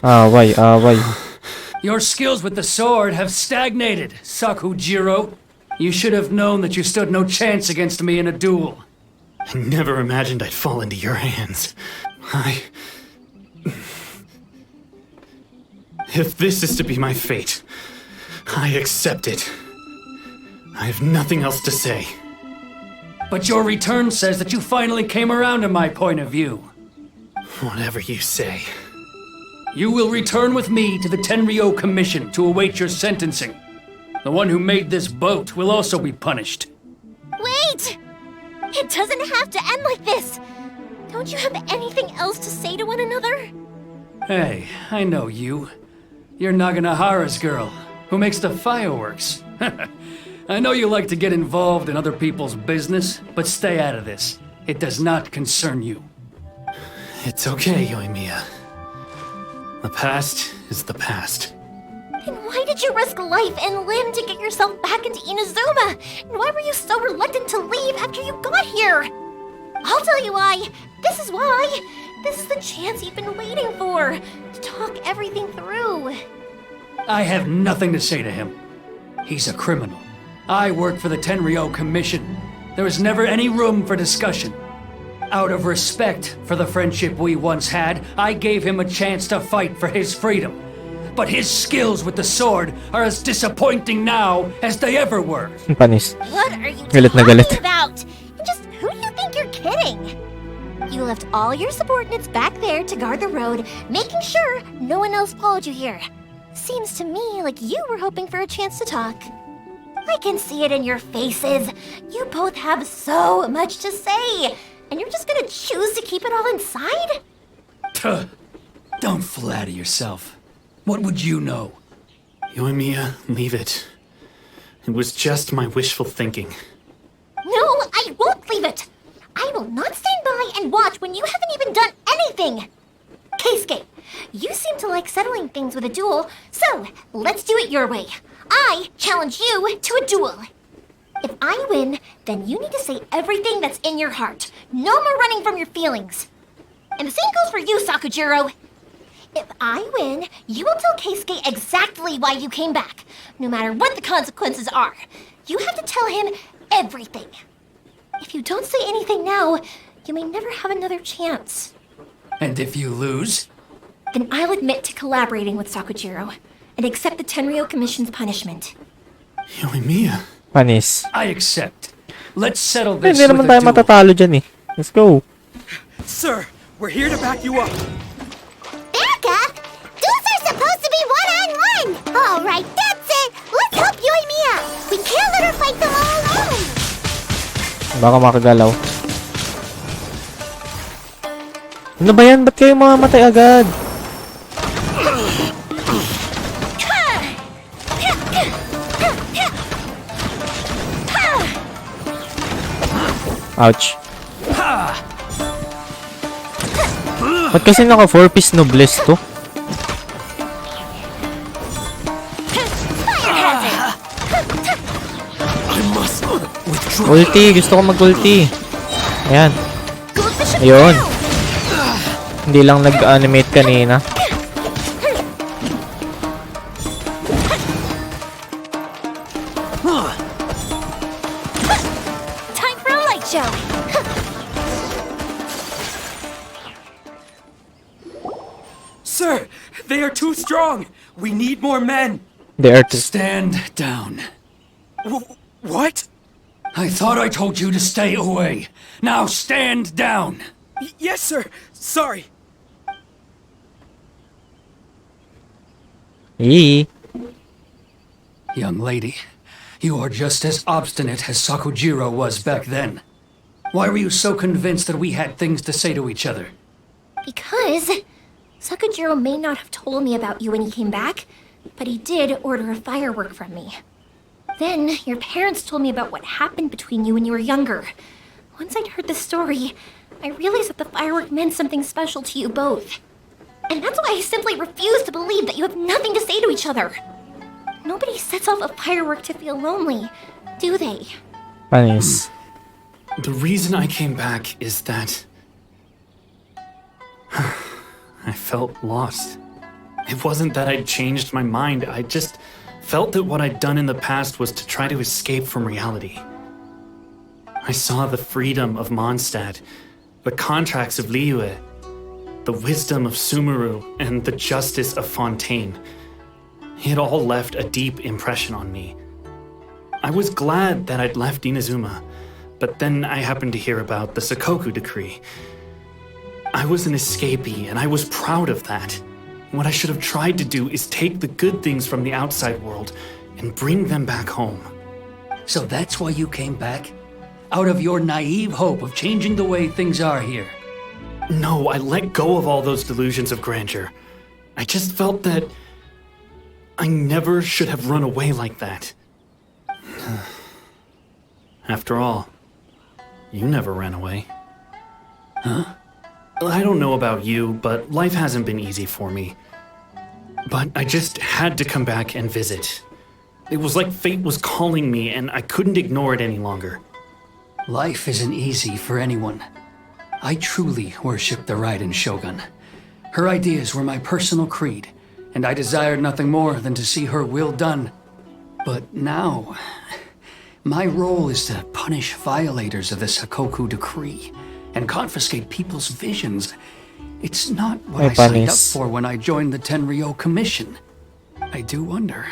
Away. Your skills with the sword have stagnated, Sakujiro. You should have known that you stood no chance against me in a duel. I never imagined I'd fall into your hands. If this is to be my fate, I accept it. I have nothing else to say. But your return says that you finally came around to my point of view. Whatever you say. You will return with me to the Tenryo Commission to await your sentencing. The one who made this boat will also be punished. Wait! It doesn't have to end like this! Don't you have anything else to say to one another? Hey, I know you. You're Nagonohara's girl, who makes the fireworks. I know you like to get involved in other people's business, but stay out of this. It does not concern you. It's okay, Yoimiya. The past is the past. Then why did you risk life and limb to get yourself back into Inazuma? And why were you so reluctant to leave after you got here? I'll tell you why. This is why. This is the chance you've been waiting for, to talk everything through. I have nothing to say to him. He's a criminal. I work for the Tenryo Commission. There was never any room for discussion. Out of respect for the friendship we once had, I gave him a chance to fight for his freedom. But his skills with the sword are as disappointing now as they ever were. Panis. What are you Galit na galit. talking about? And just who do you think you're kidding? You left all your subordinates back there to guard the road, making sure no one else followed you here. Seems to me like you were hoping for a chance to talk. I can see it in your faces. You both have so much to say, and you're just gonna choose to keep it all inside? Tuh. Don't flatter yourself. What would you know? Yoimiya, leave it. It was just my wishful thinking. No, I won't leave it. I will not stand by and watch when you haven't even done anything. Keisuke, you seem to like settling things with a duel, so let's do it your way. I challenge you to a duel. If I win, then you need to say everything that's in your heart. No more running from your feelings. And the same goes for you, Sakujiro. If I win, you will tell Keisuke exactly why you came back, no matter what the consequences are. You have to tell him everything. If you don't say anything now, you may never have another chance. And if you lose? Then I'll admit to collaborating with Sakujiro and accept the Tenryo Commission's punishment. Yoimiya. Panis. I accept. Let's settle Hindi this naman with a tayo duel. matatalo dyan eh. Let's go. Sir, we're here to back you up. Backup? Duels are supposed to be one-on-one! Alright, that's it! Let's help Yoimiya! We can't let her fight them all alone! Baka makagalaw. Ano ba yan? Ba't kayo mamamatay agad? Ouch. Ba't kasi naka 4-piece noblesse to? Ulti! Gusto ko mag-ulti. Ayan. Ayun. Hindi lang nag-animate kanina. Time for a light show! Sir, they are too strong. We need more men. The earth is... Stand down. What? I thought I told you to stay away. Now stand down. Yes, sir. Sorry. Yee. Young lady, you are just as obstinate as Sakujiro was back then. Why were you so convinced that we had things to say to each other? Because Sakujiro may not have told me about you when he came back, but he did order a firework from me. Then your parents told me about what happened between you when you were younger. Once I'd heard the story, I realized that the firework meant something special to you both. And that's why I simply refuse to believe that you have nothing to say to each other. Nobody sets off a firework to feel lonely, do they? Panis. The reason I came back is that I felt lost. It wasn't that I'd changed my mind, I just felt that what I'd done in the past was to try to escape from reality. I saw the freedom of Mondstadt, the contracts of Liyue, the wisdom of Sumeru, and the justice of Fontaine. It all left a deep impression on me. I was glad that I'd left Inazuma, but then I happened to hear about the Sakoku decree. I was an escapee, and I was proud of that. What I should have tried to do is take the good things from the outside world and bring them back home. So that's why you came back? Out of your naive hope of changing the way things are here? No, I let go of all those delusions of grandeur. I just felt that I never should have run away like that. After all, you never ran away. Huh? I don't know about you, but life hasn't been easy for me. But I just had to come back and visit. It was like fate was calling me, and I couldn't ignore it any longer. Life isn't easy for anyone. I truly worship the Raiden Shogun. Her ideas were my personal creed, and I desired nothing more than to see her will done. But now, my role is to punish violators of the Sakoku decree and confiscate people's visions. It's not what I signed up for when I joined the Tenryo Commission. I do wonder,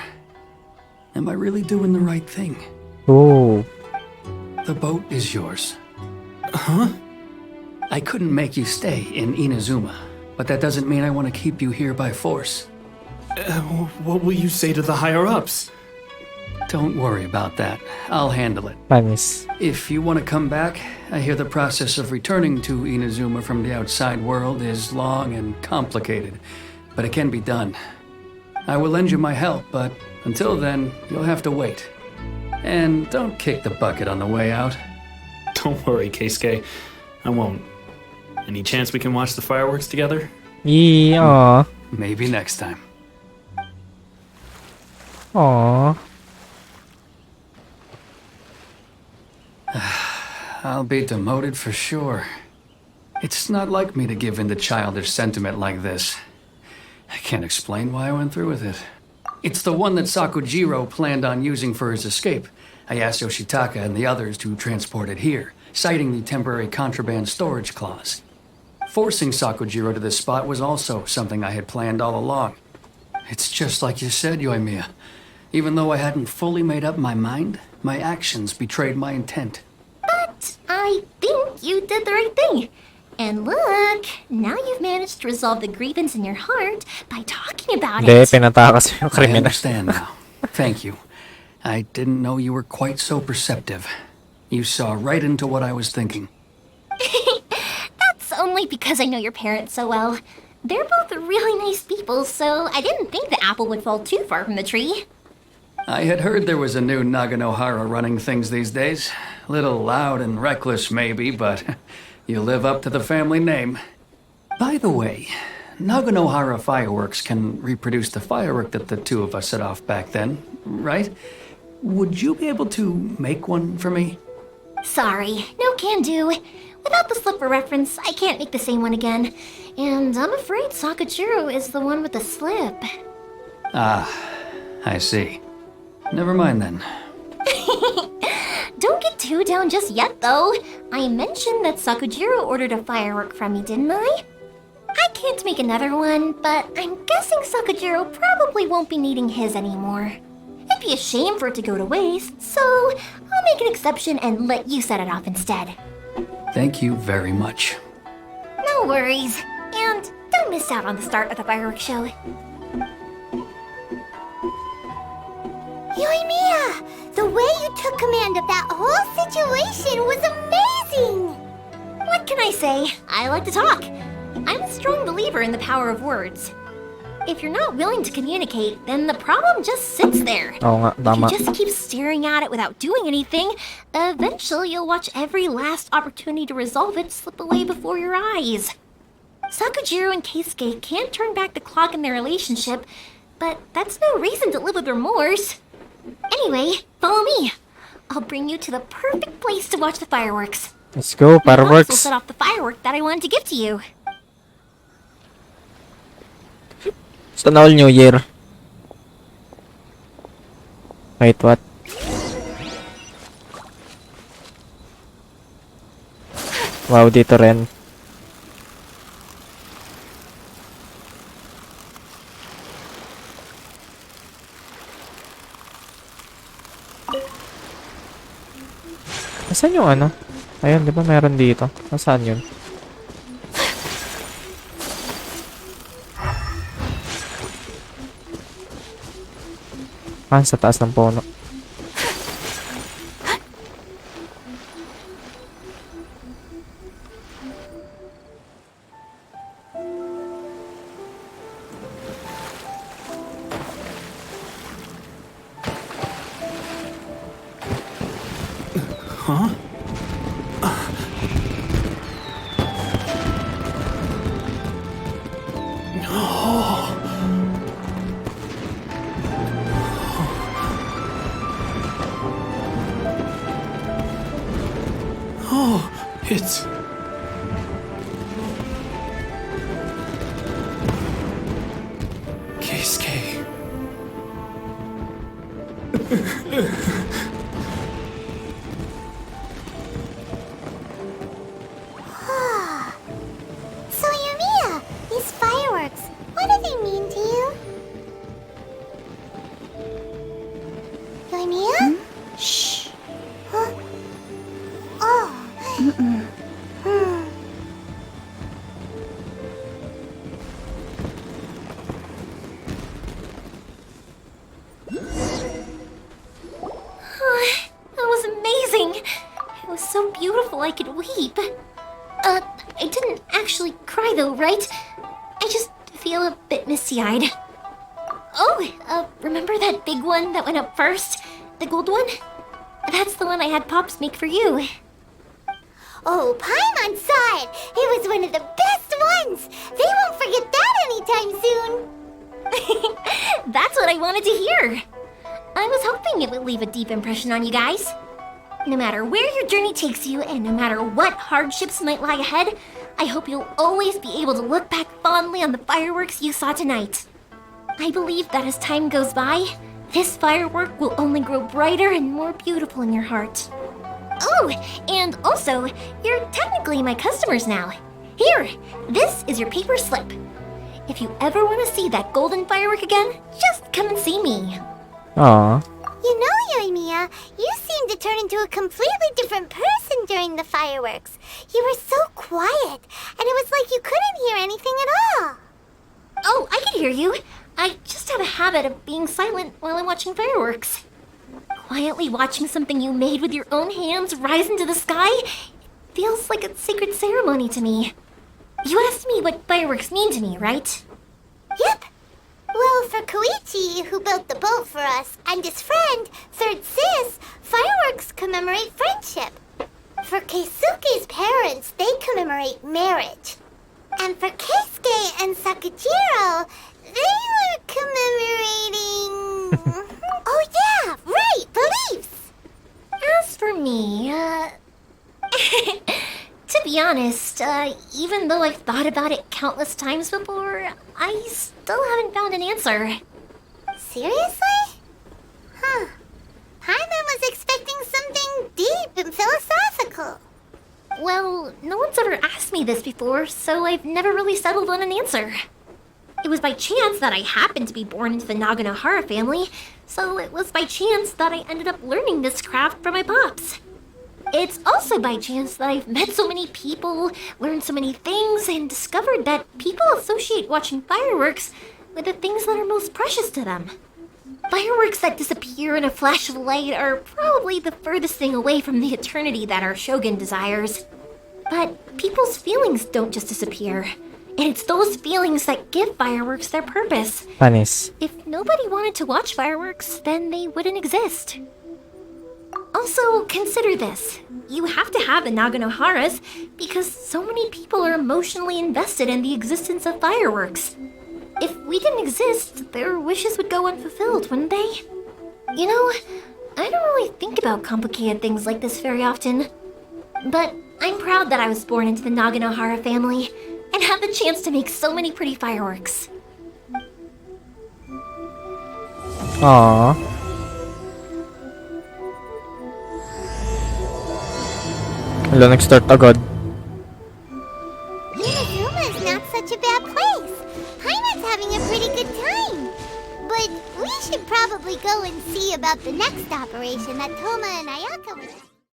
am I really doing the right thing? Oh. The boat is yours. Huh? I couldn't make you stay in Inazuma, but that doesn't mean I want to keep you here by force. What will you say to the higher-ups? Don't worry about that. I'll handle it. Panis. If you want to come back, I hear the process of returning to Inazuma from the outside world is long and complicated, but it can be done. I will lend you my help, but until then, you'll have to wait. And don't kick the bucket on the way out. Don't worry, Keisuke. I won't. Any chance we can watch the fireworks together? Yeah. Maybe next time. Aw. I'll be demoted for sure. It's not like me to give in to childish sentiment like this. I can't explain why I went through with it. It's the one that Sakujiro planned on using for his escape. I asked Yoshitaka and the others to transport it here, citing the temporary contraband storage clause. Forcing Sakujiro to this spot was also something I had planned all along. It's just like you said, Yoimiya. Even though I hadn't fully made up my mind, my actions betrayed my intent. But I think you did the right thing. And look, now you've managed to resolve the grievance in your heart by talking about Hindi, it. pinatakas yung I kriminal. understand now. Thank you. I didn't know you were quite so perceptive. You saw right into what I was thinking. That's only because I know your parents so well. They're both really nice people, so I didn't think the apple would fall too far from the tree. I had heard there was a new Nagonohara running things these days. Little loud and reckless, maybe, but you live up to the family name. By the way, Nagonohara fireworks can reproduce the firework that the two of us set off back then, right? Would you be able to make one for me? Sorry, no can do. Without the slipper reference, I can't make the same one again. And I'm afraid Sakujiro is the one with the slip. Ah, I see. Never mind then. Don't get too down just yet, though. I mentioned that Sakujiro ordered a firework from me, didn't I? I can't make another one, but I'm guessing Sakujiro probably won't be needing his anymore. It'd be a shame for it to go to waste, so I'll make an exception and let you set it off instead. Thank you very much. No worries. And don't miss out on the start of the fireworks show. Yoimiya! The way you took command of that whole situation was amazing! What can I say? I like to talk. I'm a strong believer in the power of words. If you're not willing to communicate, then the problem just sits there. Oo nga, If tama. you just keep staring at it without doing anything, eventually you'll watch every last opportunity to resolve it slip away before your eyes. Sakujiro and Keisuke can't turn back the clock in their relationship, but that's no reason to live with remorse. Anyway, follow me. I'll bring you to the perfect place to watch the fireworks. Let's go, My boss will fireworks. set off the firework that I wanted to give to you. Sana all New Year. Wait, what? Wow, dito rin. Nasaan yung ano? Ayun, di ba meron dito? Nasaan yun? Ah, sa taas ng puno. It's... Keisuke. So, Yoimiya, these fireworks, what do they mean to you? Yoimiya? Shh. Huh? Oh. That was amazing. It was so beautiful I could weep. I didn't actually cry though, right? I just feel a bit misty-eyed. Oh, remember that big one that went up first? The gold one? That's the one I had Pops make for you. Oh, Paimon saw it! It was one of the best ones! They won't forget that anytime soon! That's what I wanted to hear! I was hoping it would leave a deep impression on you guys. No matter where your journey takes you, and no matter what hardships might lie ahead, I hope you'll always be able to look back fondly on the fireworks you saw tonight. I believe that as time goes by, this firework will only grow brighter and more beautiful in your heart. Oh, and also, you're technically my customers now. Here, this is your paper slip. If you ever want to see that golden firework again, just come and see me. Aww. You know, Yoimiya, you seemed to turn into a completely different person during the fireworks. You were so quiet, and it was like you couldn't hear anything at all. Oh, I can hear you. I just have a habit of being silent while I'm watching fireworks. Quietly watching something you made with your own hands rise into the sky feels like a sacred ceremony to me. You asked me what fireworks mean to me, right? Yep. Well, for Koichi, who built the boat for us, and his friend, Third Sis, fireworks commemorate friendship. For Keisuke's parents, they commemorate marriage. And for Keisuke and Sakujiro, they were commemorating... Oh yeah, right, beliefs! As for me, to be honest, even though I've thought about it countless times before, I still haven't found an answer. Seriously? Huh. Paimon was expecting something deep and philosophical. Well, no one's ever asked me this before, so I've never really settled on an answer. It was by chance that I happened to be born into the Nagonohara family, so it was by chance that I ended up learning this craft from my pops. It's also by chance that I've met so many people, learned so many things, and discovered that people associate watching fireworks with the things that are most precious to them. Fireworks that disappear in a flash of light are probably the furthest thing away from the eternity that our shogun desires. But people's feelings don't just disappear. And it's those feelings that give fireworks their purpose. Panis. If nobody wanted to watch fireworks, then they wouldn't exist. Also, consider this. You have to have the Nagonoharas because so many people are emotionally invested in the existence of fireworks. If we didn't exist, their wishes would go unfulfilled, wouldn't they? You know, I don't really think about complicated things like this very often. But I'm proud that I was born into the Nagonohara family and have the chance to make so many pretty fireworks. Aww. Hala, nag-start agad. Inazuma is not such a bad place. Paimon's having a pretty good time. But we should probably go and see about the next operation that Toma and Ayaka were...